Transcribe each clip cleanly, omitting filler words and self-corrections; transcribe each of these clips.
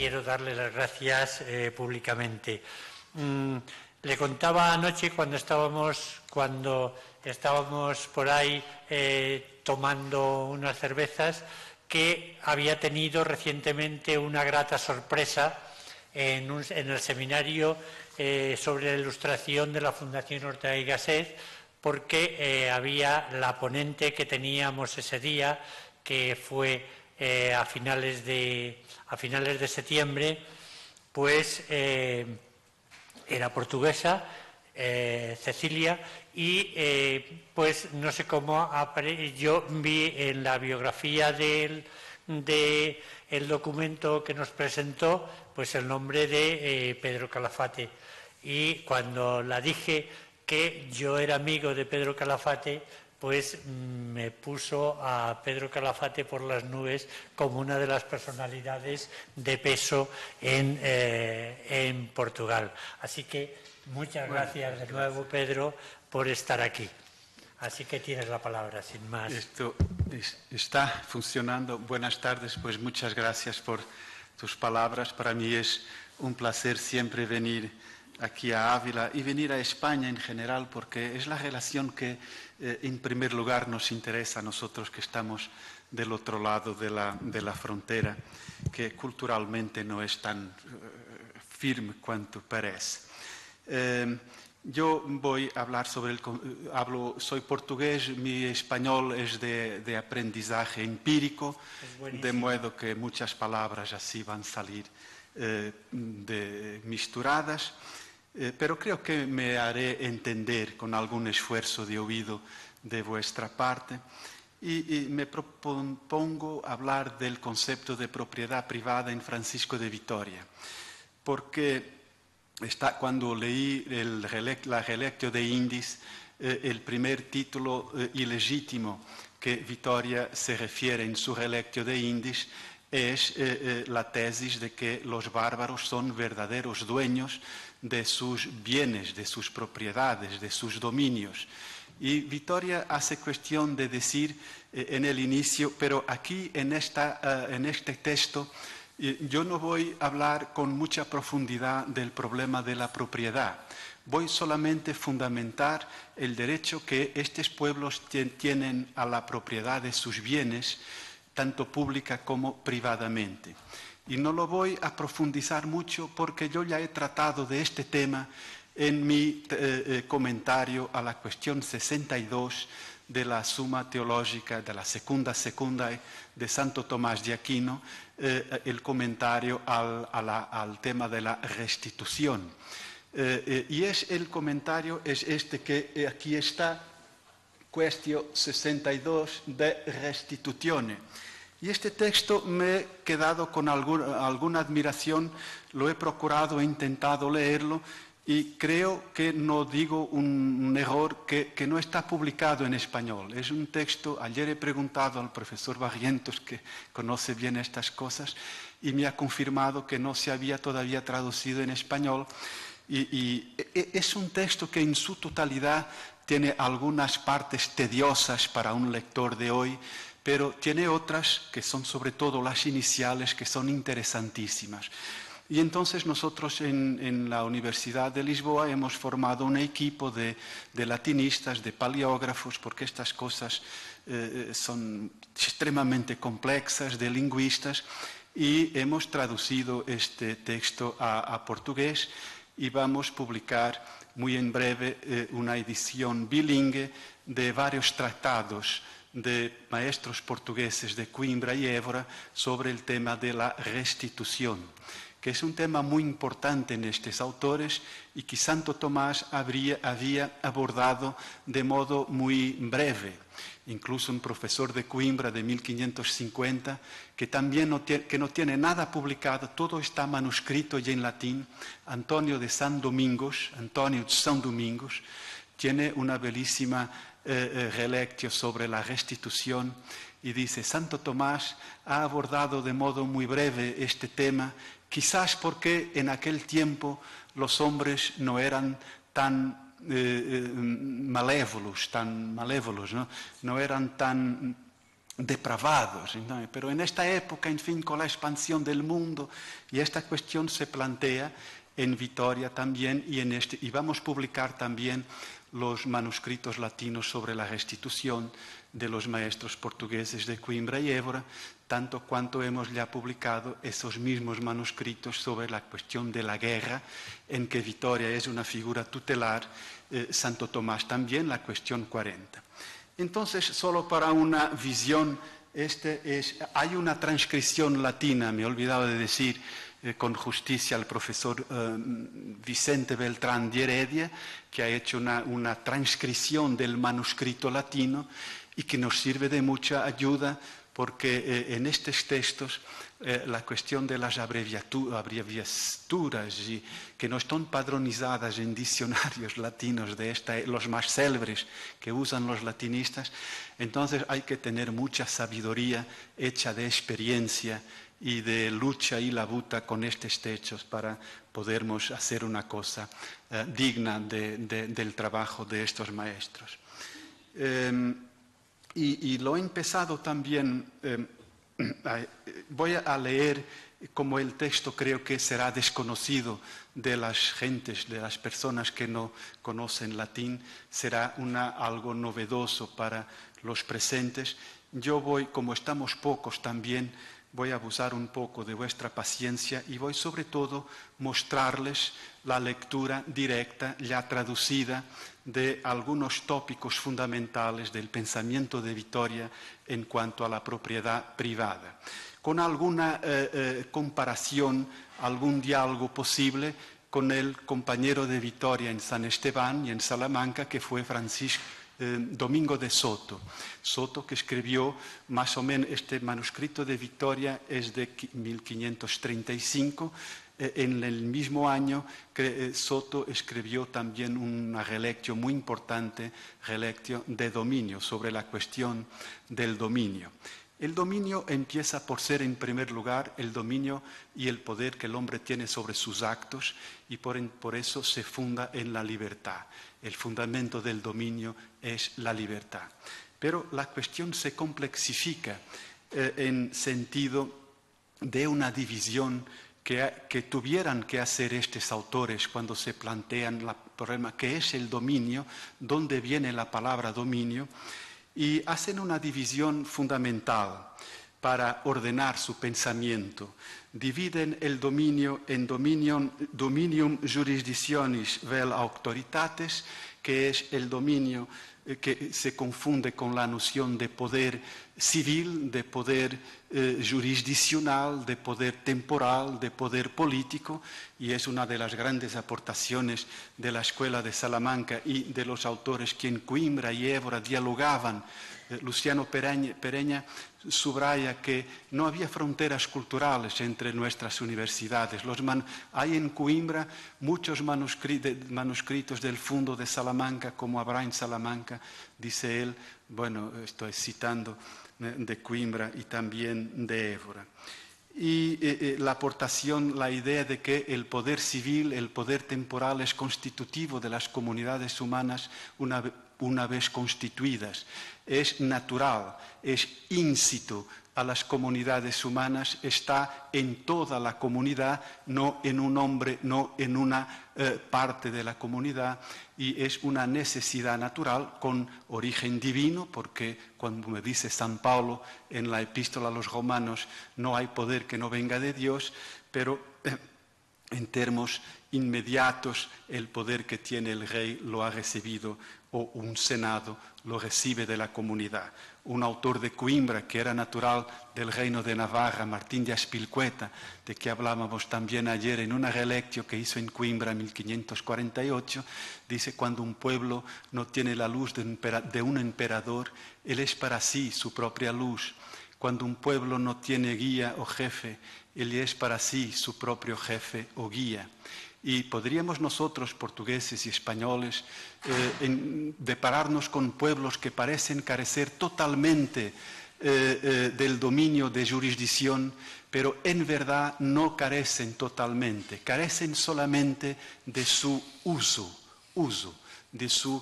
quiero darle las gracias públicamente. Le contaba anoche cuando estábamos por ahí tomando unas cervezas que había tenido recientemente una grata sorpresa en el seminario sobre la ilustración de la Fundación Ortega y Gasset, porque había la ponente que teníamos ese día, que fue a finales de septiembre, pues era portuguesa, Cecilia, y pues no sé cómo yo vi en la biografía del documento que nos presentó pues el nombre de Pedro Calafate, y cuando la dije que yo era amigo de Pedro Calafate, pues me puso a Pedro Calafate por las nubes como una de las personalidades de peso en Portugal. Así que muchas gracias de nuevo, Pedro, por estar aquí. Así que tienes la palabra, sin más. Esto está funcionando. Buenas tardes, pues muchas gracias por tus palabras. Para mí es un placer siempre venir aquí a Ávila y venir a España en general, porque es la relación que en primer lugar nos interesa a nosotros que estamos del otro lado de la frontera, que culturalmente no es tan firme cuanto parece. Yo voy a hablar sobre soy portugués, mi español es de aprendizaje empírico, de modo que muchas palabras así van a salir misturadas, pero creo que me haré entender con algún esfuerzo de oído de vuestra parte. Y me propongo hablar del concepto de propiedad privada en Francisco de Vitoria, porque cuando leí la Relectio de Indis, el primer título ilegítimo que Vitoria se refiere en su Relectio de Indis es la tesis de que los bárbaros son verdaderos dueños de sus bienes, de sus propiedades, de sus dominios. Y Vitoria hace cuestión de decir en el inicio, pero aquí en este texto yo no voy a hablar con mucha profundidad del problema de la propiedad. Voy solamente a fundamentar el derecho que estos pueblos tienen a la propiedad de sus bienes, tanto pública como privadamente. Y no lo voy a profundizar mucho porque yo ya he tratado de este tema en mi comentario a la cuestión 62 de la Suma Teológica, de la Secunda de Santo Tomás de Aquino, el comentario al tema de la restitución. Y el comentario es este que aquí está, cuestión 62 de restituzione. Y este texto me he quedado con alguna admiración, lo he procurado, he intentado leerlo, y creo que no digo un error que no está publicado en español. Es un texto, ayer he preguntado al profesor Barrientos, que conoce bien estas cosas, y me ha confirmado que no se había todavía traducido en español. Y es un texto que en su totalidad tiene algunas partes tediosas para un lector de hoy, pero tiene otras que son sobre todo las iniciales, que son interesantísimas. Y entonces nosotros en la Universidad de Lisboa hemos formado un equipo de latinistas, de paleógrafos, porque estas cosas son extremadamente complexas, de lingüistas, y hemos traducido este texto a portugués y vamos a publicar muy en breve una edición bilingüe de varios tratados de maestros portugueses de Coimbra y Évora sobre el tema de la restitución, que es un tema muy importante en estos autores y que Santo Tomás había abordado de modo muy breve. Incluso un profesor de Coimbra de 1550, que también no tiene nada publicado, todo está manuscrito y en latín, Antonio de São Domingos, tiene una bellísima relectio sobre la restitución y dice: Santo Tomás ha abordado de modo muy breve este tema, quizás porque en aquel tiempo los hombres no eran tan malévolos, ¿no? No eran tan depravados, ¿no? Pero en esta época, en fin, con la expansión del mundo, y esta cuestión se plantea en Vitoria también, y vamos a publicar también los manuscritos latinos sobre la restitución de los maestros portugueses de Coimbra y Évora, tanto cuanto hemos ya publicado esos mismos manuscritos sobre la cuestión de la guerra, en que Vitoria es una figura tutelar, Santo Tomás también, la cuestión 40. Entonces, solo para una visión, hay una transcripción latina, me he olvidado de decir con justicia al profesor Vicente Beltrán de Heredia, que ha hecho una transcripción del manuscrito latino y que nos sirve de mucha ayuda porque en estos textos la cuestión de las abreviaturas que no están padronizadas en diccionarios latinos los más célebres que usan los latinistas, entonces hay que tener mucha sabiduría hecha de experiencia y de lucha y labuta con estos textos para podermos hacer una cosa digna del trabajo de estos maestros. Y lo he empezado también, voy a leer como el texto creo que será desconocido de las gentes, de las personas que no conocen latín, será algo novedoso para los presentes. Yo voy, como estamos pocos también, voy a abusar un poco de vuestra paciencia y voy sobre todo mostrarles la lectura directa, ya traducida, de algunos tópicos fundamentales del pensamiento de Vitoria en cuanto a la propiedad privada, con alguna comparación, algún diálogo posible con el compañero de Vitoria en San Esteban y en Salamanca, que fue Francisco Domingo de Soto. Soto, que escribió más o menos, este manuscrito de Vitoria es de 1535, en el mismo año Soto escribió también una relectio muy importante, relectio de dominio, sobre la cuestión del dominio. El dominio empieza por ser, en primer lugar, el dominio y el poder que el hombre tiene sobre sus actos, y por eso se funda en la libertad. El fundamento del dominio es la libertad. Pero la cuestión se complexifica en sentido de una división que tuvieran que hacer estos autores cuando se plantean el problema que es el dominio, dónde viene la palabra dominio, y hacen una división fundamental para ordenar su pensamiento. Dividen el dominio en dominium jurisdictionis vel auctoritates, que es el dominio que se confunde con la noción de poder civil, de poder jurisdiccional, de poder temporal, de poder político, y es una de las grandes aportaciones de la Escuela de Salamanca y de los autores que en Coimbra y Évora dialogaban. Luciano Pereña subraya que no había fronteras culturales entre nuestras universidades. Hay en Coimbra muchos manuscritos del Fundo de Salamanca, como habrá en Salamanca, dice él, bueno, estoy citando de Coimbra y también de Évora. Y la aportación, la idea de que el poder civil, el poder temporal es constitutivo de las comunidades humanas una vez constituidas, es natural, es íncito a las comunidades humanas, está en toda la comunidad, no en un hombre, no en una parte de la comunidad, y es una necesidad natural con origen divino, porque cuando me dice San Pablo en la epístola a los romanos, no hay poder que no venga de Dios, pero en términos inmediatos el poder que tiene el rey lo ha recibido, o un senado lo recibe de la comunidad. Un autor de Coimbra, que era natural del reino de Navarra, Martín de Aspilcueta, de que hablábamos también ayer en una relectio que hizo en Coimbra en 1548, dice: cuando un pueblo no tiene la luz de un emperador, él es para sí su propia luz. Cuando un pueblo no tiene guía o jefe, él es para sí su propio jefe o guía. Y podríamos nosotros, portugueses y españoles, depararnos con pueblos que parecen carecer totalmente del dominio de jurisdicción, pero en verdad no carecen totalmente, carecen solamente de su uso, de su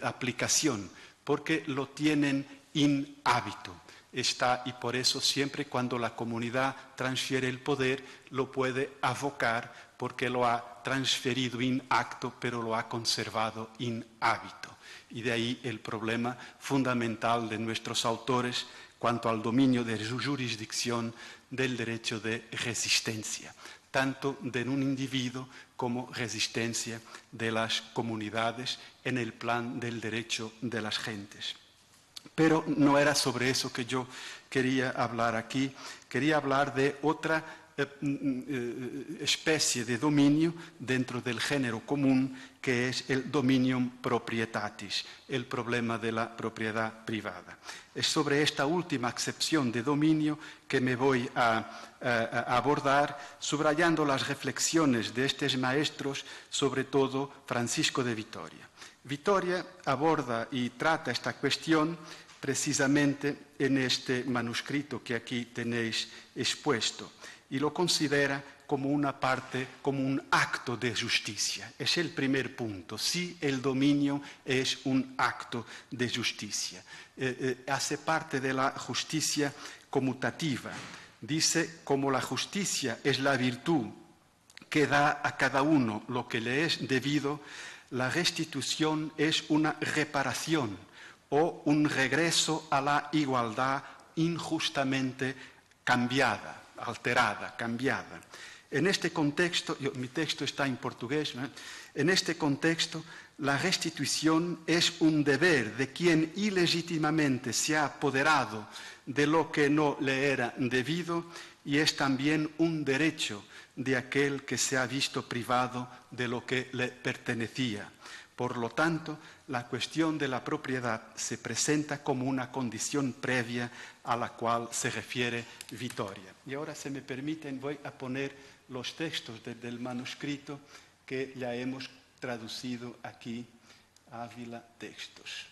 aplicación, porque lo tienen in hábito. está, y por eso siempre cuando la comunidad transfiere el poder, lo puede avocar porque lo ha transferido in acto, pero lo ha conservado in hábito. Y de ahí el problema fundamental de nuestros autores cuanto al dominio de su jurisdicción del derecho de resistencia, tanto de un individuo como resistencia de las comunidades en el plan del derecho de las gentes. Pero no era sobre eso que yo quería hablar aquí, quería hablar de otra especie de dominio dentro del género común, que es el dominium proprietatis, el problema de la propiedad privada. Es sobre esta última acepción de dominio que me voy a abordar, subrayando las reflexiones de estos maestros, sobre todo Francisco de Vitoria. Vitoria aborda y trata esta cuestión precisamente en este manuscrito que aquí tenéis expuesto, y lo considera como una parte, como un acto de justicia. Es el primer punto. Sí, el dominio es un acto de justicia. Hace parte de la justicia conmutativa. Dice, como la justicia es la virtud que da a cada uno lo que le es debido, la restitución es una reparación o un regreso a la igualdad injustamente cambiada, alterada, cambiada. En este contexto, mi texto está en portugués, ¿no? En este contexto, la restitución es un deber de quien ilegítimamente se ha apoderado de lo que no le era debido, y es también un derecho de aquel que se ha visto privado de lo que le pertenecía. Por lo tanto, la cuestión de la propiedad se presenta como una condición previa a la cual se refiere Vitoria. Y ahora, si me permiten, voy a poner los textos del manuscrito que ya hemos traducido aquí a Ávila Textos.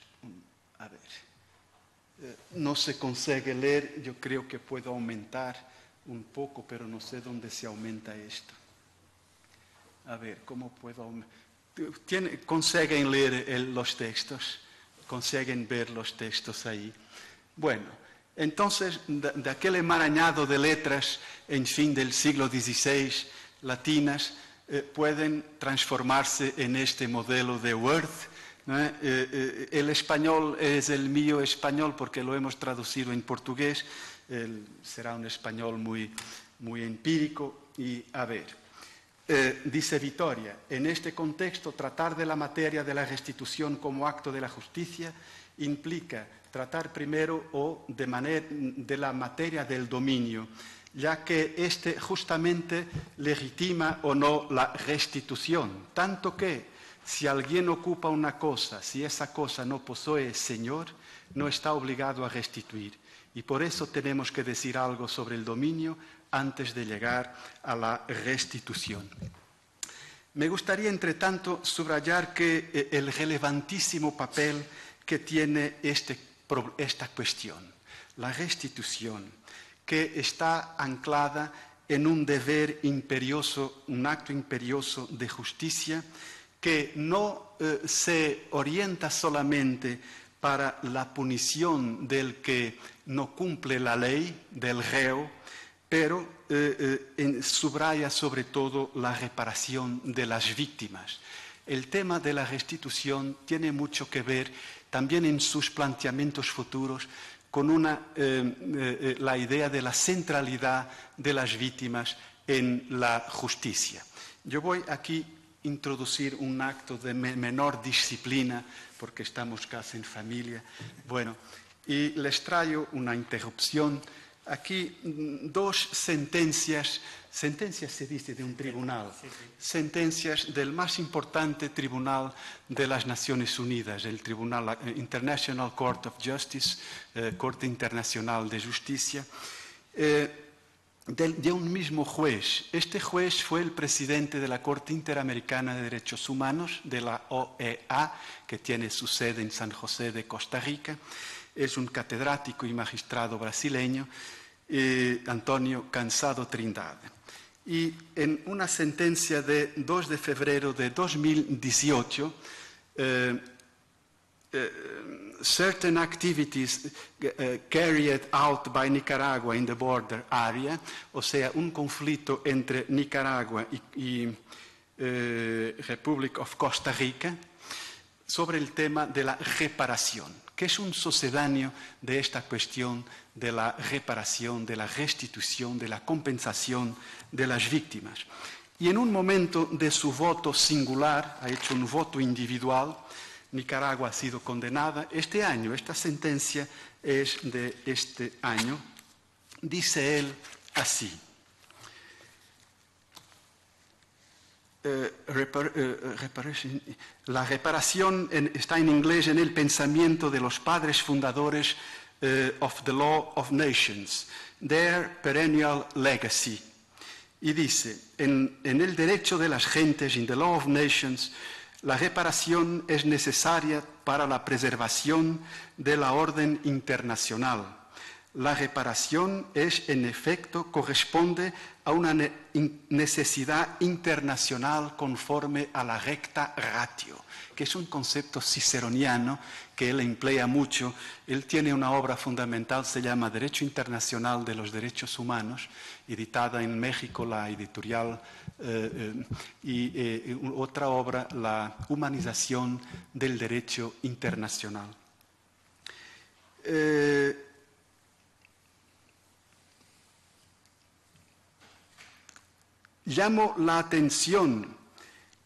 A ver, no se consigue leer, yo creo que puedo aumentar un poco, pero no sé dónde se aumenta esto. A ver, ¿cómo puedo aumentar? ¿Consiguen leer los textos? ¿Consiguen ver los textos ahí? Bueno, entonces, de aquel enmarañado de letras, en fin, del siglo XVI, latinas, pueden transformarse en este modelo de Word, ¿no? El español es el mío español porque lo hemos traducido en portugués, será un español muy, muy empírico. Y a ver, dice Vitoria, en este contexto, tratar de la materia de la restitución como acto de la justicia implica tratar primero de la materia del dominio, ya que éste justamente legitima o no la restitución, tanto que si alguien ocupa una cosa, si esa cosa no posee señor, no está obligado a restituir. Y por eso tenemos que decir algo sobre el dominio antes de llegar a la restitución. Me gustaría, entre tanto, subrayar que el relevantísimo papel que tiene esta cuestión, la restitución, que está anclada en un deber imperioso, un acto imperioso de justicia, que no se orienta solamente para la punición del que no cumple la ley, del reo, pero subraya sobre todo la reparación de las víctimas. El tema de la restitución tiene mucho que ver también en sus planteamientos futuros con la idea de la centralidad de las víctimas en la justicia. Yo voy aquí a introducir un acto de menor disciplina, porque estamos casi en familia. Bueno, y les traigo una interrupción. Aquí dos sentencias se dice de un tribunal, sentencias del más importante tribunal de las Naciones Unidas, el Tribunal International Court of Justice, Corte Internacional de Justicia, de un mismo juez. Este juez fue el presidente de la Corte Interamericana de Derechos Humanos, de la OEA, que tiene su sede en San José de Costa Rica. Es un catedrático y magistrado brasileño, Antonio Cansado Trindade. Y en una sentencia de 2 de febrero de 2018, certain activities carried out by Nicaragua in the border area, o sea, un conflicto entre Nicaragua y Republic of Costa Rica, sobre el tema de la reparación, que es un sucedáneo de esta cuestión de la reparación, de la restitución, de la compensación de las víctimas. Y en un momento de su voto singular, ha hecho un voto individual, Nicaragua ha sido condenada este año, esta sentencia es de este año, dice él así. La reparación está en inglés en el pensamiento de los padres fundadores of the Law of Nations, their perennial legacy. Y dice, en el derecho de las gentes, in the Law of Nations, la reparación es necesaria para la preservación de la orden internacional. La reparación es, en efecto, corresponde a una necesidad internacional conforme a la recta ratio, que es un concepto ciceroniano que él emplea mucho. Él tiene una obra fundamental, se llama Derecho Internacional de los Derechos Humanos, editada en México, la editorial, y otra obra, La Humanización del Derecho Internacional. Llamo la atención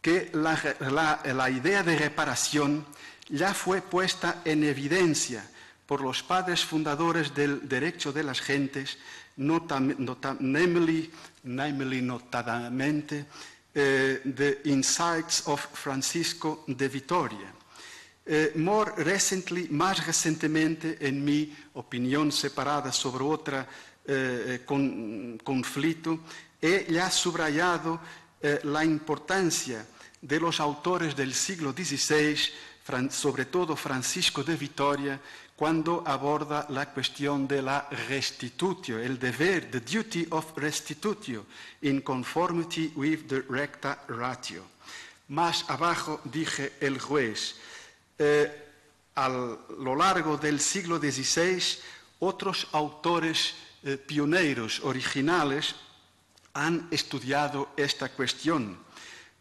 que la idea de reparación ya fue puesta en evidencia por los padres fundadores del derecho de las gentes, notadamente the Insights of Francisco de Vitoria. Más recientemente, en mi opinión separada sobre otro conflicto, he ya subrayado la importancia de los autores del siglo XVI, sobre todo Francisco de Vitoria, cuando aborda la cuestión de la restitutio, el deber, the duty of restitutio, in conformity with the recta ratio. Más abajo dije el juez. A lo largo del siglo XVI, otros autores pioneros, originales, han estudiado esta cuestión.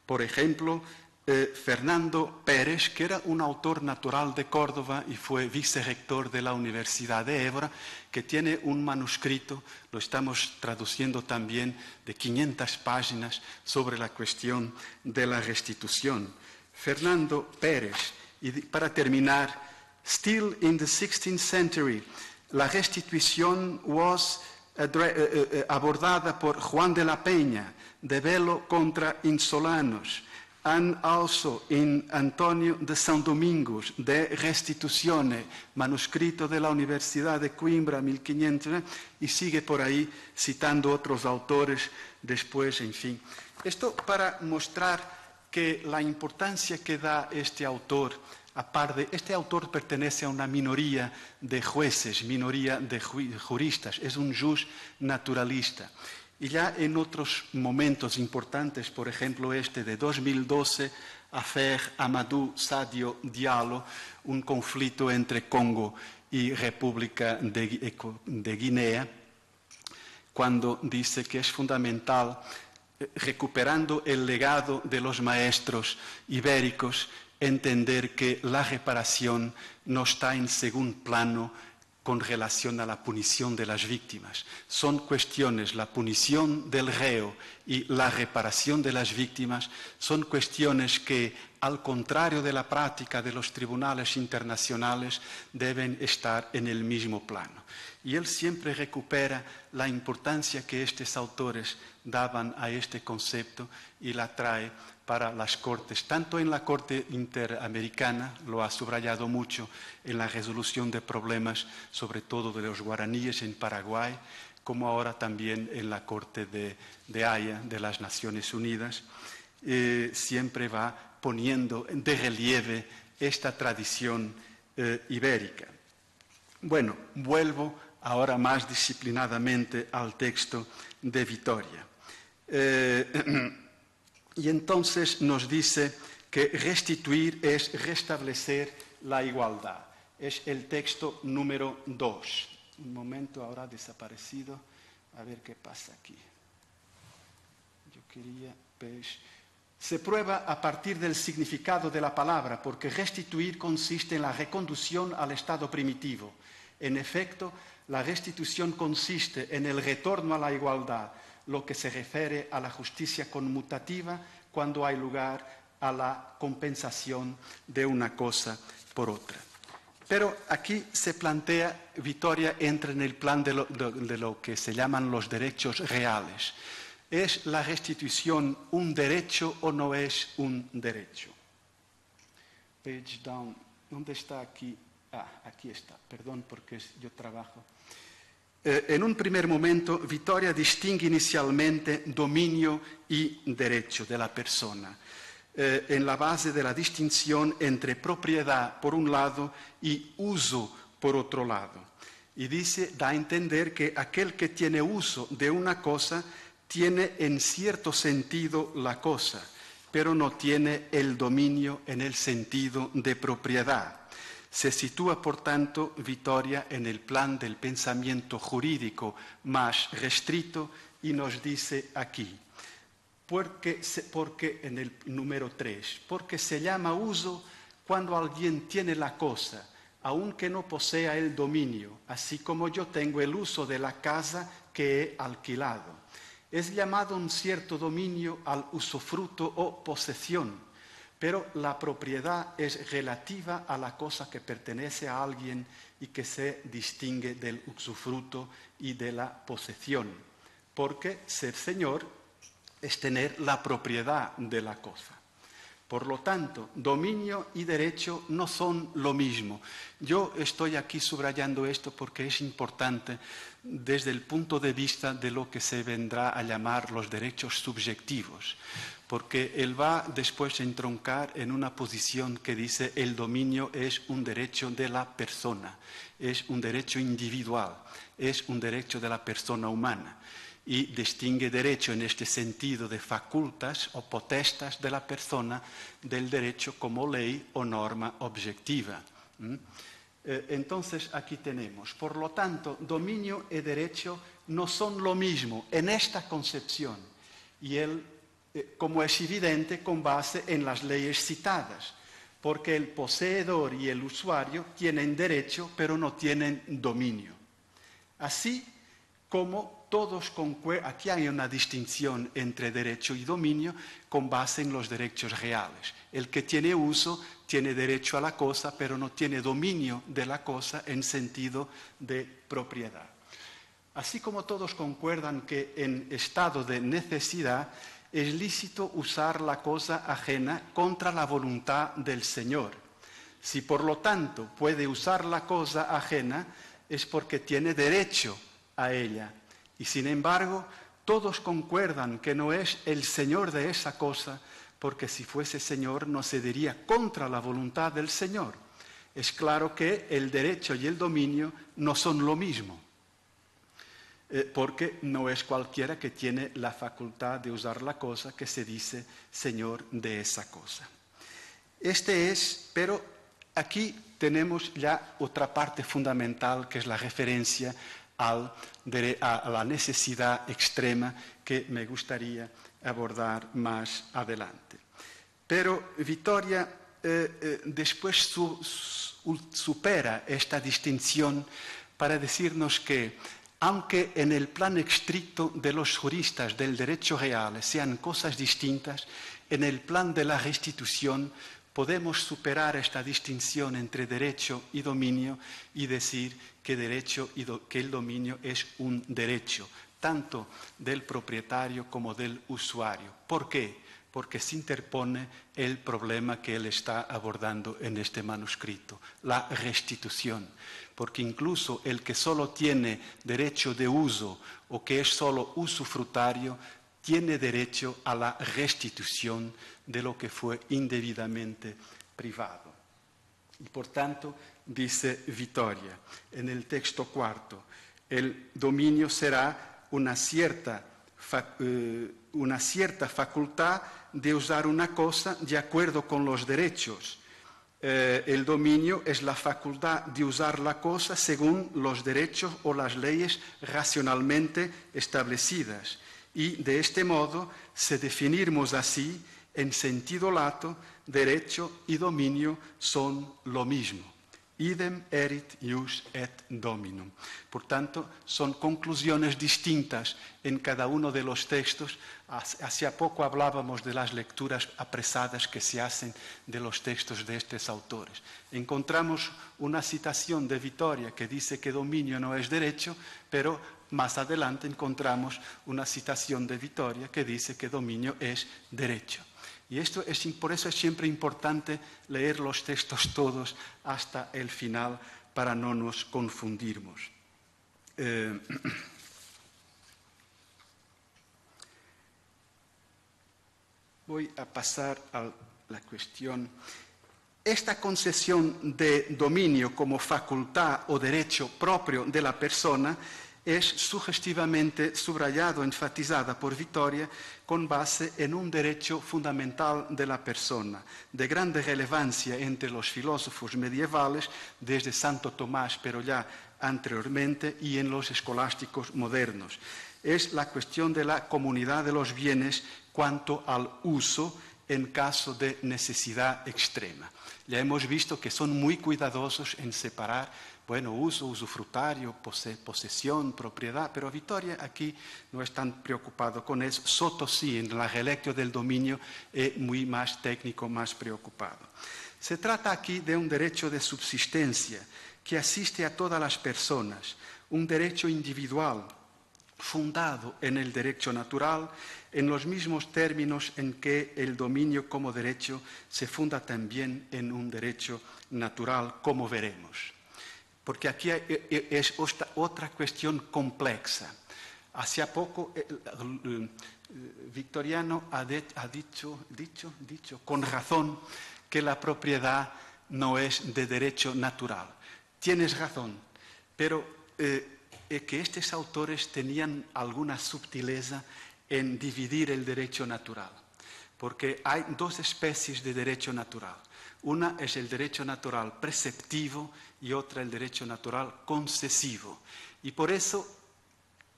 Por ejemplo, Fernando Pérez, que era un autor natural de Córdoba y fue vicerrector de la Universidad de Évora, que tiene un manuscrito, lo estamos traduciendo también, de 500 páginas sobre la cuestión de la restitución. Fernando Pérez, y para terminar, still in the 16th century, la restitución was abordada por Juan de la Peña, de Velo contra Insolanos, and also in Antonio de San Domingos, de Restituzione, manuscrito de la Universidad de Coimbra, 1500, y sigue por ahí citando otros autores después, en fin. Esto para mostrar que la importancia que da este autor, aparte, este autor pertenece a una minoría de jueces, minoría de juristas, es un jus naturalista. Y ya en otros momentos importantes, por ejemplo este de 2012, Affaire Amadou Sadio Diallo, un conflicto entre Congo y República de Guinea, cuando dice que es fundamental, recuperando el legado de los maestros ibéricos, entender que la reparación no está en segundo plano con relación a la punición de las víctimas. Son cuestiones, la punición del reo y la reparación de las víctimas, son cuestiones que, al contrario de la práctica de los tribunales internacionales, deben estar en el mismo plano. Y él siempre recupera la importancia que estos autores daban a este concepto y la trae para las Cortes, tanto en la Corte Interamericana, lo ha subrayado mucho, en la resolución de problemas, sobre todo de los guaraníes en Paraguay, como ahora también en la Corte de Haya de las Naciones Unidas, siempre va poniendo de relieve esta tradición ibérica. Bueno, vuelvo ahora más disciplinadamente al texto de Vitoria. Y entonces nos dice que restituir es restablecer la igualdad. Es el texto número 2. Un momento, ahora ha desaparecido. A ver qué pasa aquí. Yo quería... Se prueba a partir del significado de la palabra, porque restituir consiste en la reconducción al estado primitivo. En efecto, la restitución consiste en el retorno a la igualdad, lo que se refiere a la justicia conmutativa cuando hay lugar a la compensación de una cosa por otra. Pero aquí se plantea, Vittoria entra en el plan de lo que se llaman los derechos reales. ¿Es la restitución un derecho o no es un derecho? Page down. ¿Dónde está aquí? Aquí está. Perdón porque yo trabajo. En un primer momento, Vittoria distingue inicialmente dominio y derecho de la persona, en la base de la distinción entre propiedad por un lado y uso por otro lado. Y da a entender que aquel que tiene uso de una cosa tiene en cierto sentido la cosa, pero no tiene el dominio en el sentido de propiedad. Se sitúa, por tanto, Vittoria en el plan del pensamiento jurídico más restrito y nos dice aquí, porque en el número 3, porque se llama uso cuando alguien tiene la cosa, aunque no posea el dominio, así como yo tengo el uso de la casa que he alquilado. Es llamado un cierto dominio al usufruto o posesión, pero la propiedad es relativa a la cosa que pertenece a alguien y que se distingue del usufruto y de la posesión, porque ser señor es tener la propiedad de la cosa. Por lo tanto, dominio y derecho no son lo mismo. Yo estoy aquí subrayando esto porque es importante desde el punto de vista de lo que se vendrá a llamar los derechos subjetivos, porque él va después a entroncar en una posición que dice el dominio es un derecho de la persona, es un derecho individual, es un derecho de la persona humana. Y distingue derecho en este sentido de facultas o potestas de la persona del derecho como ley o norma objetiva. Entonces aquí tenemos, por lo tanto, dominio y derecho no son lo mismo en esta concepción y como es evidente con base en las leyes citadas, porque el poseedor y el usuario tienen derecho pero no tienen dominio. Así como todos concuerdan, aquí hay una distinción entre derecho y dominio con base en los derechos reales. El que tiene uso tiene derecho a la cosa, pero no tiene dominio de la cosa en sentido de propiedad. Así como todos concuerdan que en estado de necesidad es lícito usar la cosa ajena contra la voluntad del Señor. Si por lo tanto puede usar la cosa ajena, es porque tiene derecho a ella. Y sin embargo, todos concuerdan que no es el Señor de esa cosa, porque si fuese Señor no se diría contra la voluntad del Señor. Es claro que el derecho y el dominio no son lo mismo, porque no es cualquiera que tiene la facultad de usar la cosa que se dice Señor de esa cosa. Pero aquí tenemos ya otra parte fundamental que es la referencia a la necesidad extrema que me gustaría abordar más adelante. Pero Vittoria después supera esta distinción para decirnos que, aunque en el plan estricto de los juristas del derecho real sean cosas distintas, en el plan de la restitución podemos superar esta distinción entre derecho y dominio y decir que el dominio es un derecho, tanto del propietario como del usuario. ¿Por qué? Porque se interpone el problema que él está abordando en este manuscrito, la restitución. Porque incluso el que solo tiene derecho de uso o que es solo usufructario, tiene derecho a la restitución de lo que fue indebidamente privado. Y por tanto, dice Vittoria, en el texto cuarto, el dominio será una cierta facultad de usar una cosa de acuerdo con los derechos, El dominio es la facultad de usar la cosa según los derechos o las leyes racionalmente establecidas. Y de este modo, si definimos así, en sentido lato, derecho y dominio son lo mismo. Idem erit ius et dominum. Por tanto, son conclusiones distintas en cada uno de los textos. Hacía poco hablábamos de las lecturas apresadas que se hacen de los textos de estos autores. Encontramos una citación de Vittoria que dice que dominio no es derecho, pero más adelante encontramos una citación de Vittoria que dice que dominio es derecho. Y por eso es siempre importante leer los textos todos hasta el final para no nos confundirnos. Voy a pasar a la cuestión. Esta concesión de dominio como facultad o derecho propio de la persona es sugestivamente subrayado, enfatizada por Vittoria, con base en un derecho fundamental de la persona, de grande relevancia entre los filósofos medievales, desde Santo Tomás, pero ya anteriormente, y en los escolásticos modernos. Es la cuestión de la comunidad de los bienes cuanto al uso en caso de necesidad extrema. Ya hemos visto que son muy cuidadosos en separar uso, usufructario, posesión, propiedad, pero Vittoria aquí no es tan preocupado con eso. Soto sí, en la relectio del dominio, es muy más técnico, más preocupado. Se trata aquí de un derecho de subsistencia que asiste a todas las personas, un derecho individual fundado en el derecho natural, en los mismos términos en que el dominio como derecho se funda también en un derecho natural, como veremos. Porque aquí es otra cuestión compleja. Hace poco Victoriano ha dicho con razón que la propiedad no es de derecho natural. Tienes razón, pero que estos autores tenían alguna sutileza en dividir el derecho natural, porque hay dos especies de derecho natural. Una es el derecho natural preceptivo y otra el derecho natural concesivo. Y por eso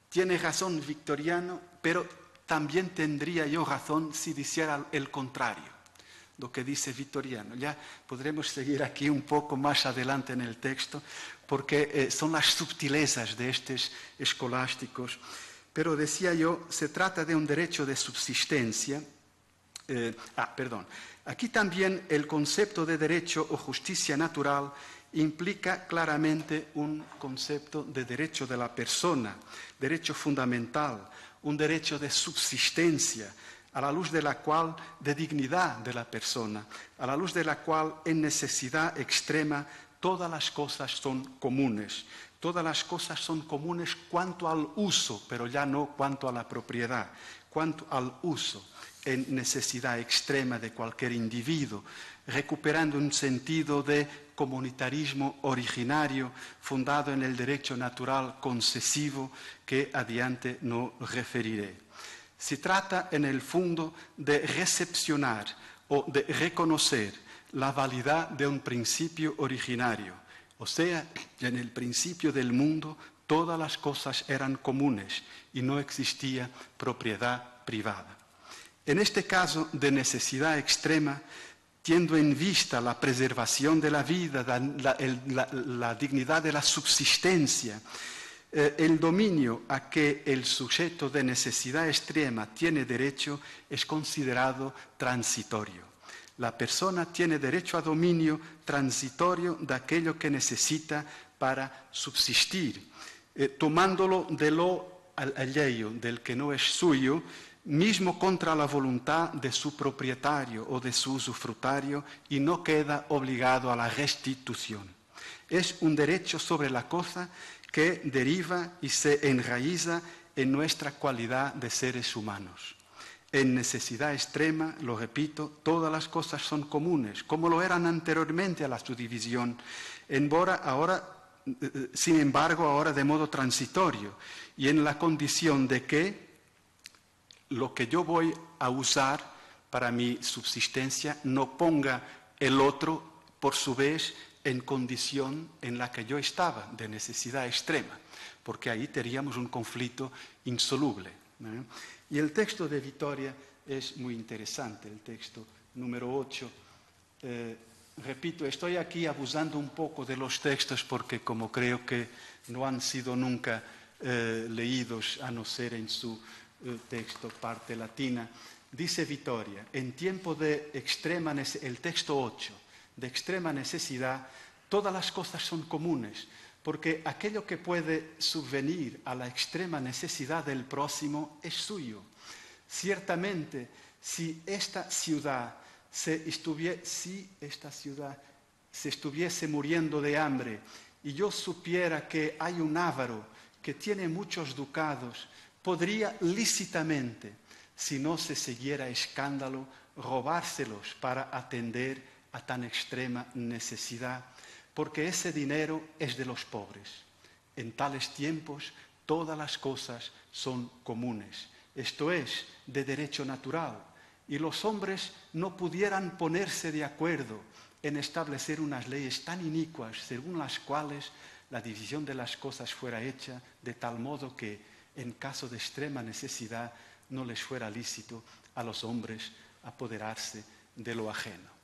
tiene razón Victoriano, pero también tendría yo razón si dijera el contrario, lo que dice Victoriano. Ya podremos seguir aquí un poco más adelante en el texto, porque son las sutilezas de estos escolásticos. Pero decía yo, se trata de un derecho de subsistencia. Aquí también el concepto de derecho o justicia natural implica claramente un concepto de derecho de la persona, derecho fundamental, un derecho de subsistencia, a la luz de la cual, de dignidad de la persona, a la luz de la cual en necesidad extrema todas las cosas son comunes. Todas las cosas son comunes cuanto al uso, pero ya no cuanto a la propiedad, cuanto al uso en necesidad extrema de cualquier individuo, recuperando un sentido de comunitarismo originario fundado en el derecho natural concesivo que adiante no referiré. Se trata en el fondo de recepcionar o de reconocer la validad de un principio originario, o sea, en el principio del mundo todas las cosas eran comunes y no existía propiedad privada. En este caso de necesidad extrema, teniendo en vista la preservación de la vida, la dignidad de la subsistencia, el dominio a que el sujeto de necesidad extrema tiene derecho es considerado transitorio. La persona tiene derecho a dominio transitorio de aquello que necesita para subsistir, tomándolo de lo ajeno, del que no es suyo, mismo contra la voluntad de su propietario o de su usufructario, y no queda obligado a la restitución. Es un derecho sobre la cosa que deriva y se enraiza en nuestra cualidad de seres humanos. En necesidad extrema, lo repito, todas las cosas son comunes, como lo eran anteriormente a la subdivisión, sin embargo, ahora de modo transitorio, y en la condición de que lo que yo voy a usar para mi subsistencia no ponga el otro por su vez, en condición en la que yo estaba, de necesidad extrema, porque ahí teníamos un conflicto insoluble. Y el texto de Vittoria es muy interesante, el texto número 8. Repito, estoy aquí abusando un poco de los textos porque como creo que no han sido nunca leídos, a no ser en su texto parte latina, dice Vittoria, en tiempo de extrema necesidad, el texto 8, de extrema necesidad, todas las cosas son comunes, porque aquello que puede subvenir a la extrema necesidad del próximo es suyo. Ciertamente, si esta ciudad se estuviese muriendo de hambre y yo supiera que hay un avaro que tiene muchos ducados, podría lícitamente, si no se siguiera escándalo, robárselos para atender a tan extrema necesidad, porque ese dinero es de los pobres. En tales tiempos todas las cosas son comunes, esto es, de derecho natural, y los hombres no pudieran ponerse de acuerdo en establecer unas leyes tan inicuas según las cuales la división de las cosas fuera hecha de tal modo que, en caso de extrema necesidad, no les fuera lícito a los hombres apoderarse de lo ajeno.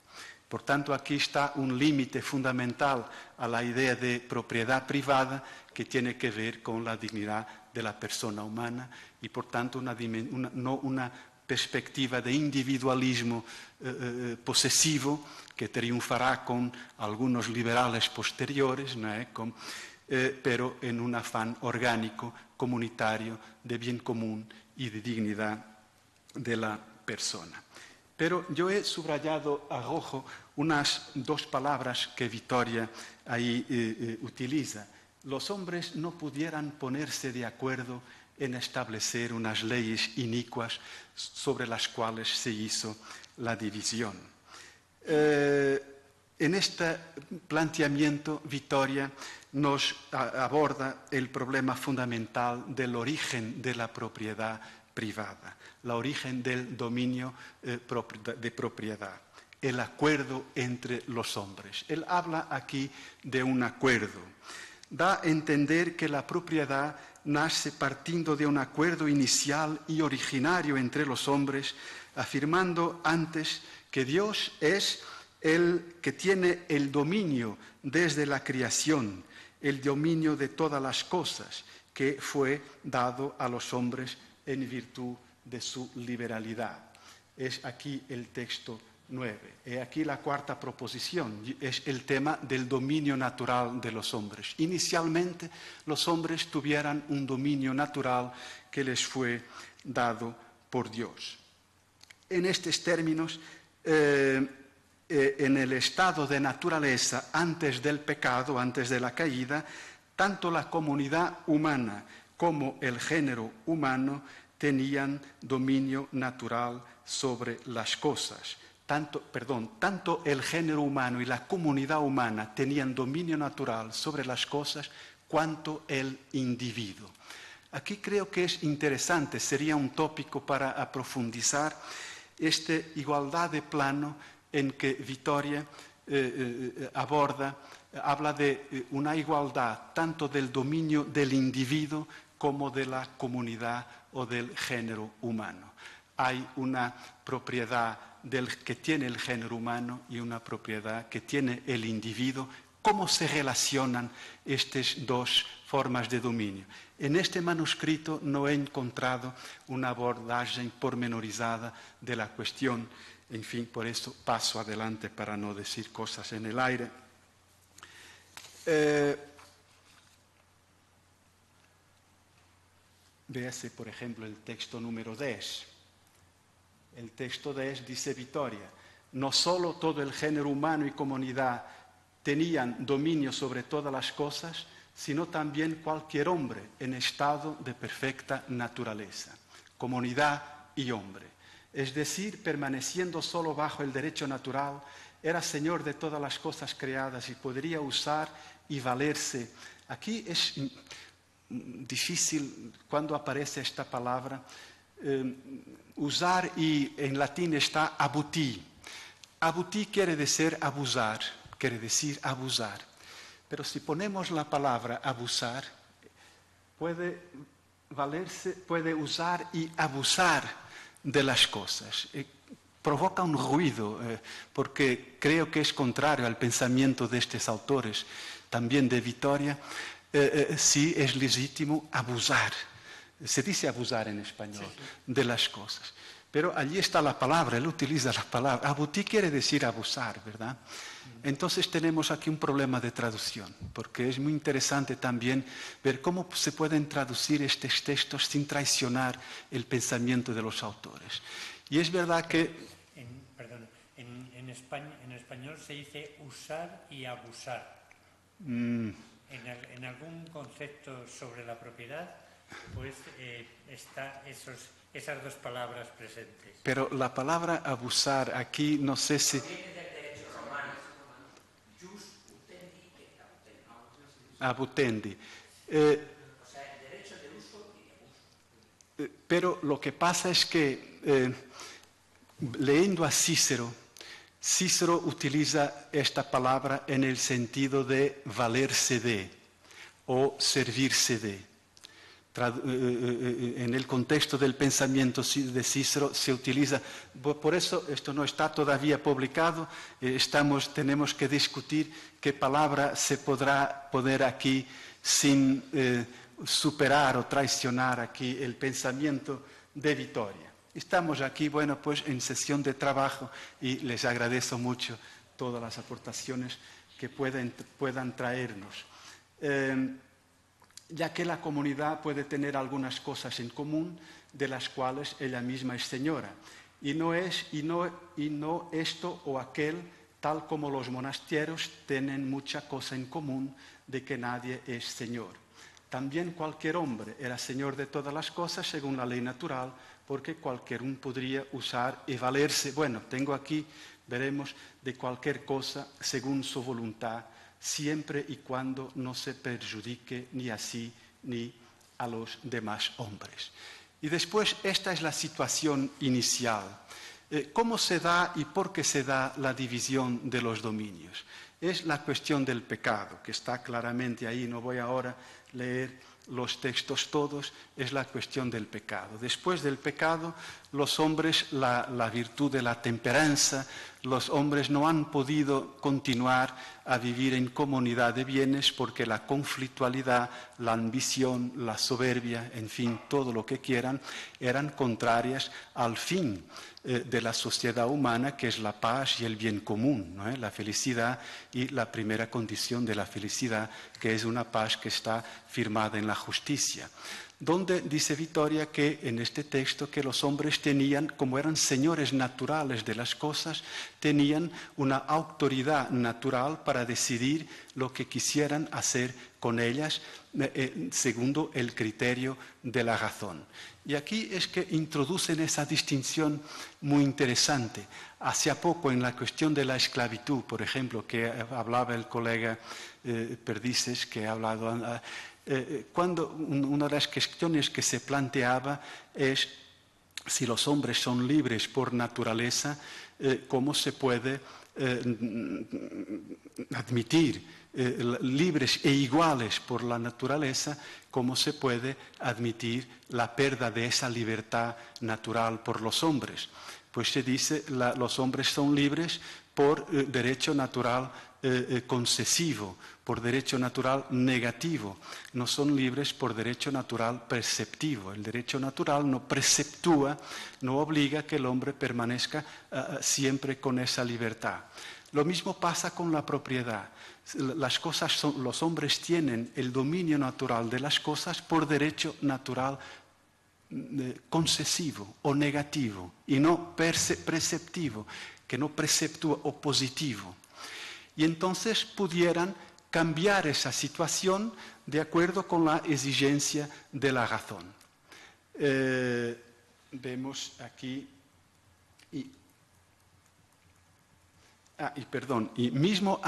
Por tanto, aquí está un límite fundamental a la idea de propiedad privada que tiene que ver con la dignidad de la persona humana y, por tanto, no una perspectiva de individualismo posesivo que triunfará con algunos liberales posteriores, ¿no? Pero en un afán orgánico, comunitario, de bien común y de dignidad de la persona. Pero yo he subrayado a rojo unas dos palabras que Vittoria ahí utiliza. Los hombres no pudieran ponerse de acuerdo en establecer unas leyes inicuas sobre las cuales se hizo la división. En este planteamiento, Vittoria nos aborda el problema fundamental del origen de la propiedad privada, el origen del dominio de propiedad, el acuerdo entre los hombres. Él habla aquí de un acuerdo. Da a entender que la propiedad nace partiendo de un acuerdo inicial y originario entre los hombres, afirmando antes que Dios es el que tiene el dominio desde la creación, el dominio de todas las cosas, que fue dado a los hombres en virtud de su liberalidad. Es aquí el texto 9. Y aquí la cuarta proposición, es el tema del dominio natural de los hombres. Inicialmente los hombres tuvieran un dominio natural que les fue dado por Dios. En estos términos, en el estado de naturaleza antes del pecado, antes de la caída, tanto la comunidad humana como el género humano tenían dominio natural sobre las cosas. Tanto el género humano y la comunidad humana tenían dominio natural sobre las cosas cuanto el individuo. Aquí creo que es interesante, sería un tópico para profundizar esta igualdad de plano en que Vittoria habla de una igualdad tanto del dominio del individuo como de la comunidad o del género humano. Hay una propiedad que tiene el género humano y una propiedad que tiene el individuo. ¿Cómo se relacionan estas dos formas de dominio? En este manuscrito no he encontrado una abordaje pormenorizada de la cuestión. En fin, por eso paso adelante para no decir cosas en el aire. Véase, por ejemplo, el texto número 10. El texto 10 dice Vittoria, no solo todo el género humano y comunidad tenían dominio sobre todas las cosas, sino también cualquier hombre en estado de perfecta naturaleza, comunidad y hombre. Es decir, permaneciendo solo bajo el derecho natural, era señor de todas las cosas creadas y podría usar y valerse. Aquí es difícil cuando aparece esta palabra, usar, y en latín está abuti. Abuti quiere decir abusar, quiere decir abusar. Pero si ponemos la palabra abusar, puede usar y abusar de las cosas. Provoca un ruido, porque creo que es contrario al pensamiento de estos autores, también de Vitoria. Sí es legítimo abusar. Se dice abusar en español, sí, de las cosas. Pero allí está la palabra, él utiliza la palabra. Abutir quiere decir abusar, ¿verdad? Entonces tenemos aquí un problema de traducción, porque es muy interesante también ver cómo se pueden traducir estos textos sin traicionar el pensamiento de los autores. Y es verdad que... En español se dice usar y abusar. En algún concepto sobre la propiedad, pues está esas dos palabras presentes. Pero la palabra abusar aquí, no sé si... Abutendi. O sea, el derecho de uso y de abuso. Pero lo que pasa es que, leyendo a Cícero, Cícero utiliza esta palabra en el sentido de valerse de o servirse de. En el contexto del pensamiento de Cícero se utiliza, por eso esto no está todavía publicado, tenemos que discutir qué palabra se podrá poner aquí sin superar o traicionar aquí el pensamiento de Vitoria. Estamos aquí, bueno, pues en sesión de trabajo y les agradezco mucho todas las aportaciones que puedan traernos. Ya que la comunidad puede tener algunas cosas en común de las cuales ella misma es señora. Y no esto o aquel, tal como los monasterios tienen mucha cosa en común de que nadie es señor. También cualquier hombre era señor de todas las cosas según la ley natural, porque cualquier uno podría usar y valerse. Bueno, tengo aquí, veremos, de cualquier cosa según su voluntad, siempre y cuando no se perjudique ni a sí ni a los demás hombres. Y después, esta es la situación inicial. ¿Cómo se da y por qué se da la división de los dominios? Es la cuestión del pecado, que está claramente ahí, no voy ahora a leer los textos todos, es la cuestión del pecado. Después del pecado, los hombres, la virtud de la temperanza, los hombres no han podido continuar a vivir en comunidad de bienes porque la conflictualidad, la ambición, la soberbia, en fin, todo lo que quieran, eran contrarias al fin de la sociedad humana, que es la paz y el bien común, ¿no? La felicidad y la primera condición de la felicidad, que es una paz que está firmada en la justicia. Donde dice Vitoria que en este texto que los hombres tenían, como eran señores naturales de las cosas, tenían una autoridad natural para decidir lo que quisieran hacer con ellas, según el criterio de la razón. Y aquí es que introducen esa distinción muy interesante. Hace poco en la cuestión de la esclavitud, por ejemplo, que hablaba el colega Perdices, que ha hablado... cuando una de las cuestiones que se planteaba es si los hombres son libres por naturaleza, cómo se puede admitir libres e iguales por la naturaleza, cómo se puede admitir la pérdida de esa libertad natural por los hombres. Pues se dice los hombres son libres por derecho natural concesivo, por derecho natural negativo, no son libres por derecho natural preceptivo. El derecho natural no preceptúa, no obliga que el hombre permanezca siempre con esa libertad. Lo mismo pasa con la propiedad. Los hombres tienen el dominio natural de las cosas por derecho natural concesivo o negativo y no preceptivo, que no preceptúa o positivo. Y entonces pudieran cambiar esa situación de acuerdo con la exigencia de la razón. Vemos aquí, y mismo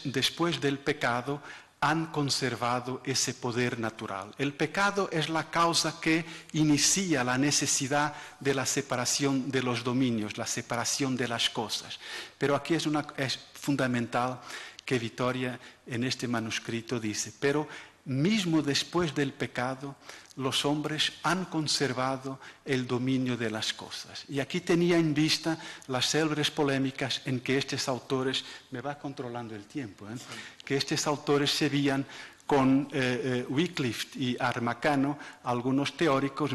después del pecado, han conservado ese poder natural. El pecado es la causa que inicia la necesidad de la separación de los dominios, la separación de las cosas. Pero aquí es fundamental que Vittoria en este manuscrito dice: pero mismo después del pecado, los hombres han conservado el dominio de las cosas. Y aquí tenía en vista las célebres polémicas en que estos autores, me va controlando el tiempo, que estos autores se veían con Wycliffe y Armacano, algunos teóricos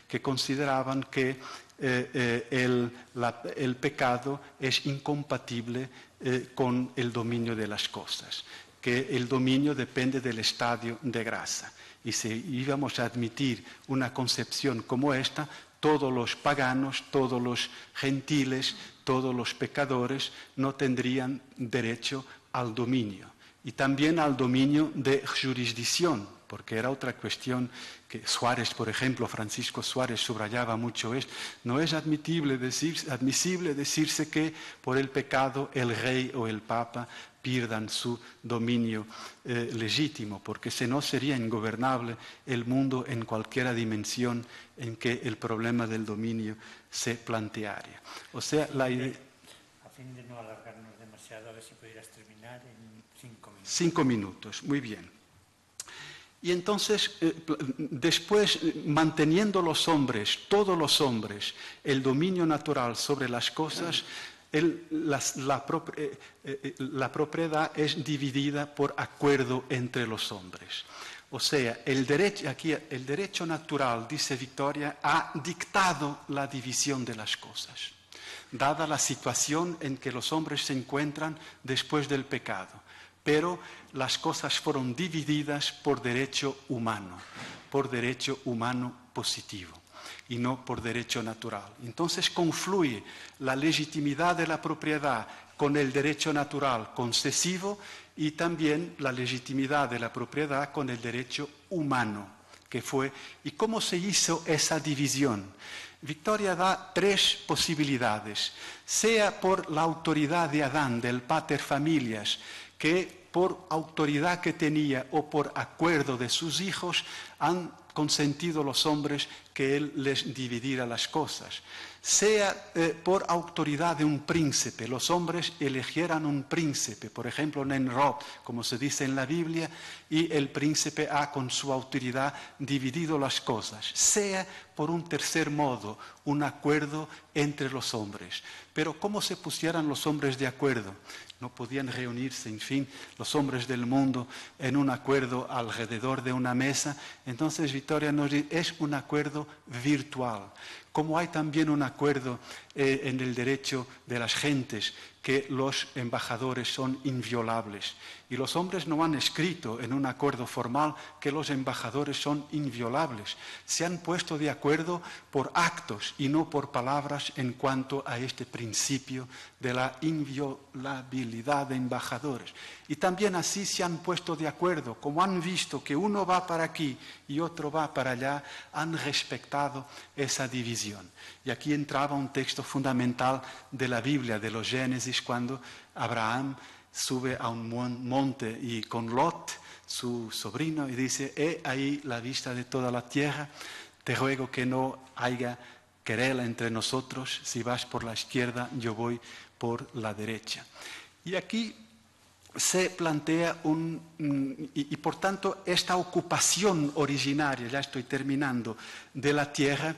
que consideraban que el pecado es incompatible con el dominio de las cosas, que el dominio depende del estadio de gracia. Y si íbamos a admitir una concepción como esta, todos los paganos, todos los gentiles, todos los pecadores no tendrían derecho al dominio. Y también al dominio de jurisdicción, porque era otra cuestión que Suárez, por ejemplo, Francisco Suárez subrayaba mucho esto. No es admisible decirse que por el pecado el rey o el papa pierdan su dominio legítimo, porque si no sería ingobernable el mundo en cualquier dimensión en que el problema del dominio se plantearía. O sea, la idea... A fin de no alargarnos demasiado, a ver si pudieras terminar en 5 minutos. 5 minutos, muy bien. Y entonces, después, manteniendo los hombres, todos los hombres, el dominio natural sobre las cosas, la propiedad es dividida por acuerdo entre los hombres. O sea, el derecho natural, dice Vittoria, ha dictado la división de las cosas, dada la situación en que los hombres se encuentran después del pecado. Pero las cosas fueron divididas por derecho humano positivo, y no por derecho natural. Entonces confluye la legitimidad de la propiedad con el derecho natural concesivo y también la legitimidad de la propiedad con el derecho humano, que fue. ¿Y cómo se hizo esa división? Vittoria da 3 posibilidades, sea por la autoridad de Adán, del pater familias, que por autoridad que tenía o por acuerdo de sus hijos han consentido los hombres que él les dividiera las cosas. Sea por autoridad de un príncipe, los hombres eligieran un príncipe, por ejemplo Nenrod, como se dice en la Biblia, y el príncipe ha con su autoridad dividido las cosas. Sea por un tercer modo, un acuerdo entre los hombres. Pero ¿cómo se pusieran los hombres de acuerdo? No podían reunirse, en fin, los hombres del mundo en un acuerdo alrededor de una mesa. Entonces Vittoria nos dice, es un acuerdo virtual. Como hay también un acuerdo en el derecho de las gentes, que los embajadores son inviolables. Y los hombres no han escrito en un acuerdo formal que los embajadores son inviolables. Se han puesto de acuerdo por actos y no por palabras en cuanto a este principio de la inviolabilidad de embajadores. Y también así se han puesto de acuerdo, como han visto que uno va para aquí y otro va para allá, han respetado esa división. Y aquí entraba un texto fundamental de la Biblia, de los Génesis, cuando Abraham sube a un monte y con Lot, su sobrino, y dice, he ahí la vista de toda la tierra, te ruego que no haya querela entre nosotros, si vas por la izquierda, yo voy por la derecha. Y aquí se plantea y por tanto esta ocupación originaria, ya estoy terminando, de la tierra,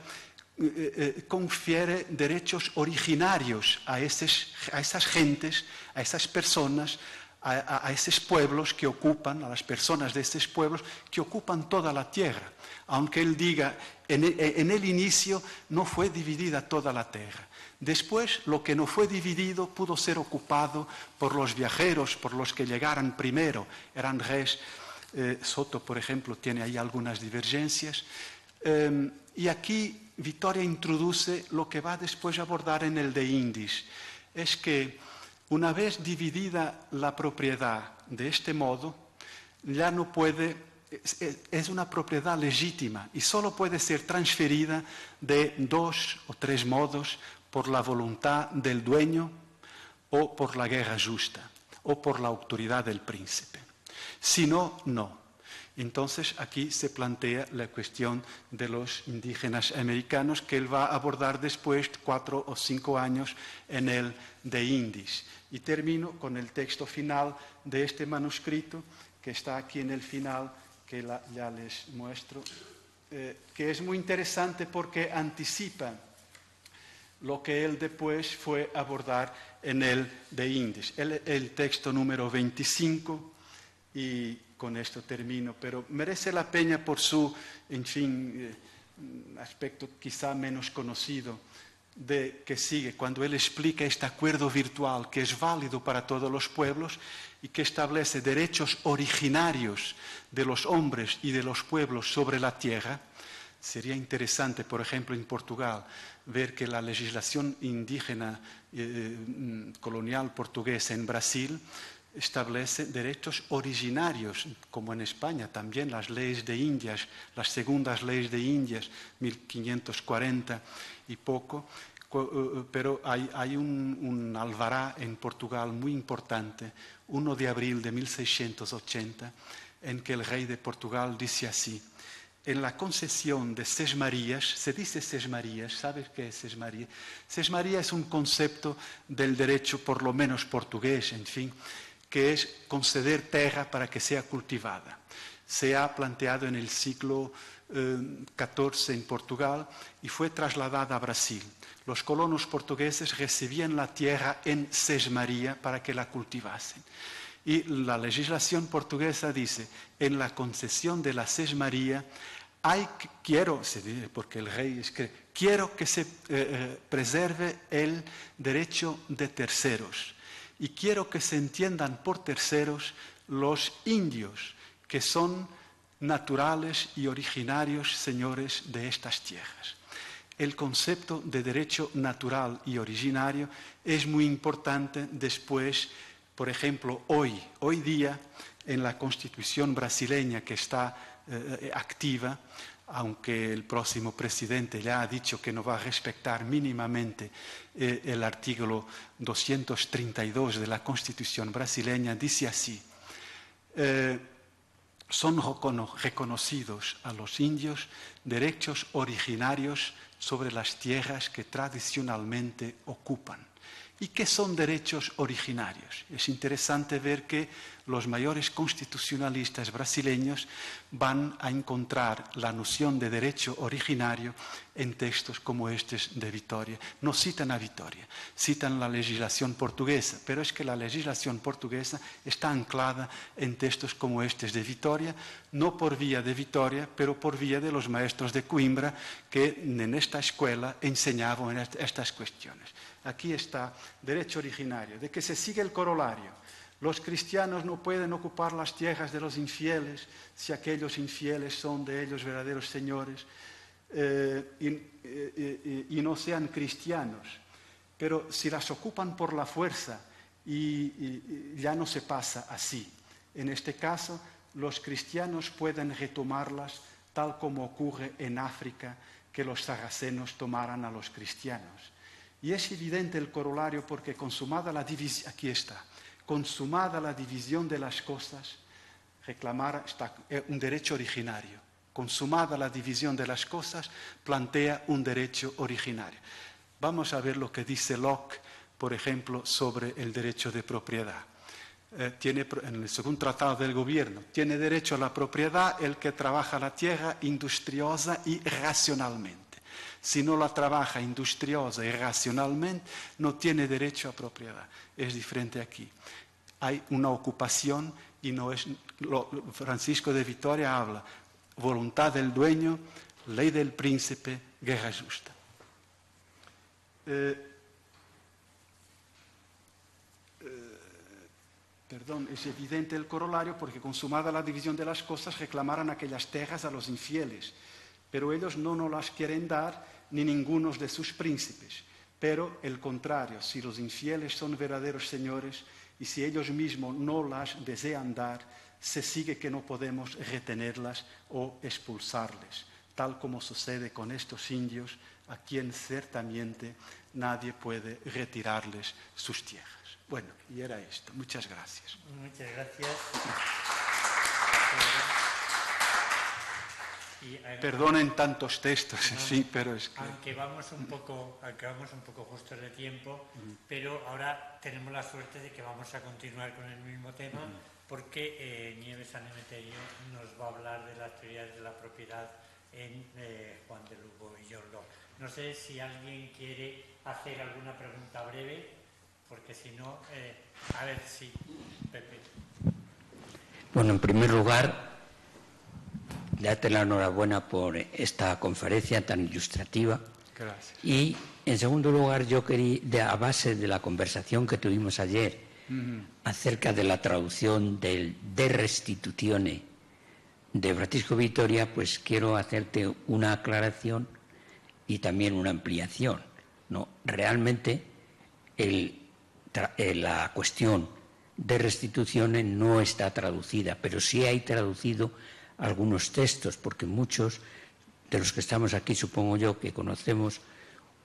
confiere derechos originarios a esas gentes, a esas personas, a esos pueblos que ocupan, a las personas de esos pueblos que ocupan toda la tierra. Aunque él diga, en el inicio no fue dividida toda la tierra. Después, lo que no fue dividido pudo ser ocupado por los viajeros, por los que llegaran primero. Eran reyes. Soto, por ejemplo, tiene ahí algunas divergencias. Y aquí Vittoria introduce lo que va después a abordar en el de Indis. Es que una vez dividida la propiedad de este modo, ya no puede, es una propiedad legítima y solo puede ser transferida de 2 o 3 modos: por la voluntad del dueño, o por la guerra justa, o por la autoridad del príncipe. Si no, no. Entonces aquí se plantea la cuestión de los indígenas americanos que él va a abordar después 4 o 5 años en el de Indies. Y termino con el texto final de este manuscrito que está aquí en el final, que ya les muestro, que es muy interesante porque anticipa lo que él después fue a abordar en el de Indies. El texto número 25, y con esto termino, pero merece la pena por su, en fin, aspecto quizá menos conocido, de que sigue cuando él explica este acuerdo virtual que es válido para todos los pueblos y que establece derechos originarios de los hombres y de los pueblos sobre la tierra. Sería interesante, por ejemplo, en Portugal, ver que la legislación indígena colonial portuguesa en Brasil establece derechos originarios, como en España también las leyes de Indias, las segundas leyes de Indias, 1540 y poco, pero hay un alvará en Portugal muy importante, 1 de abril de 1680, en que el rey de Portugal dice así: en la concesión de sesmarías, se dice sesmarías, ¿sabes qué es sesmaría? Sesmaría es un concepto del derecho, por lo menos portugués, en fin, que es conceder tierra para que sea cultivada. Se ha planteado en el siglo XIV en Portugal y fue trasladada a Brasil. Los colonos portugueses recibían la tierra en sesmaría para que la cultivasen. Y la legislación portuguesa dice, en la concesión de la sesmaría, porque el rey es que quiero que se preserve el derecho de terceros. Y quiero que se entiendan por terceros los indios, que son naturales y originarios señores de estas tierras. El concepto de derecho natural y originario es muy importante después, por ejemplo, hoy día, en la Constitución brasileña que está activa, aunque el próximo presidente ya ha dicho que no va a respetar mínimamente el artículo 232 de la Constitución brasileña, dice así: son reconocidos a los indios derechos originarios sobre las tierras que tradicionalmente ocupan. ¿Y qué son derechos originarios? Es interesante ver que los mayores constitucionalistas brasileños van a encontrar la noción de derecho originario en textos como estos de Vitória. No citan a Vitória, citan la legislación portuguesa, pero es que la legislación portuguesa está anclada en textos como estos de Vitória, no por vía de Vitória, pero por vía de los maestros de Coimbra que en esta escuela enseñaban estas cuestiones. Aquí está, derecho originario, de que se sigue el corolario. Los cristianos no pueden ocupar las tierras de los infieles si aquellos infieles son de ellos verdaderos señores y no sean cristianos. Pero si las ocupan por la fuerza y ya no se pasa así. En este caso, los cristianos pueden retomarlas tal como ocurre en África, que los sarracenos tomaran a los cristianos. Y es evidente el corolario porque consumada la división, aquí está, consumada la división de las cosas, reclamar un derecho originario. Consumada la división de las cosas, plantea un derecho originario. Vamos a ver lo que dice Locke, por ejemplo, sobre el derecho de propiedad. En el segundo tratado del gobierno, tiene derecho a la propiedad el que trabaja la tierra industriosa y racionalmente. Si no la trabaja industriosa y racionalmente, no tiene derecho a propiedad. Es diferente aquí. Hay una ocupación y no es... Francisco de Vitoria habla, voluntad del dueño, ley del príncipe, guerra justa. Perdón, es evidente el corolario porque consumada la división de las cosas reclamaran aquellas tierras a los infieles. Pero ellos no nos las quieren dar ni ninguno de sus príncipes. Pero el contrario, si los infieles son verdaderos señores y si ellos mismos no las desean dar, se sigue que no podemos retenerlas o expulsarles, tal como sucede con estos indios a quien ciertamente nadie puede retirarles sus tierras. Bueno, y era esto. Muchas gracias. Muchas gracias. Perdonen tantos textos, sí, pero es que... Aunque vamos un poco justos de tiempo, pero ahora tenemos la suerte de que vamos a continuar con el mismo tema, porque Nieves San Emeterio nos va a hablar de las teorías de la propiedad en Juan de Lugo y John Locke. No sé si alguien quiere hacer alguna pregunta breve, porque si no, a ver si... Pepe. Bueno, en primer lugar, darte la enhorabuena por esta conferencia tan ilustrativa. Gracias. Y, en segundo lugar, yo quería, a base de la conversación que tuvimos ayer acerca de la traducción del De Restitutione de Francisco Vitoria, pues quiero hacerte una aclaración y también una ampliación, ¿no? Realmente la cuestión de Restitutione no está traducida, pero sí hay traducido algunos textos, porque muchos de los que estamos aquí, supongo yo, que conocemos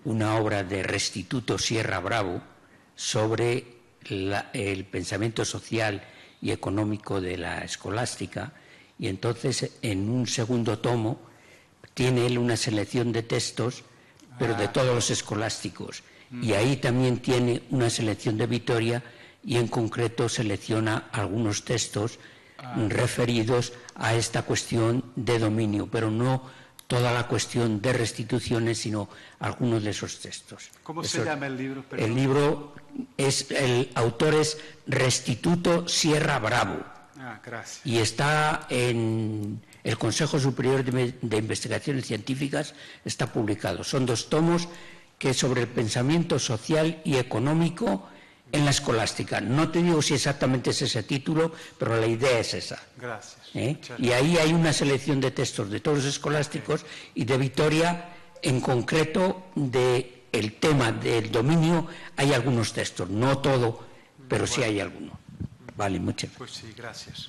una obra de Restituto Sierra Bravo sobre el pensamiento social y económico de la escolástica, y entonces en un segundo tomo tiene él una selección de textos, pero de todos los escolásticos, y ahí también tiene una selección de Vitoria, y en concreto selecciona algunos textos referidos a esta cuestión de dominio, pero no toda la cuestión de restituciones, sino algunos de esos textos. ¿Cómo se llama el libro? Perdón. El libro el autor es Restituto Sierra Bravo. Gracias. Y está en el Consejo Superior de Investigaciones Científicas, está publicado. Son 2 tomos que es sobre el pensamiento social y económico en la escolástica. No te digo si exactamente es ese título, pero la idea es esa. Gracias. Y ahí hay una selección de textos de todos los escolásticos y de Vitoria, en concreto, del tema del dominio, hay algunos textos. No todo, pero sí hay alguno. Vale, muchas gracias. Pues sí, gracias.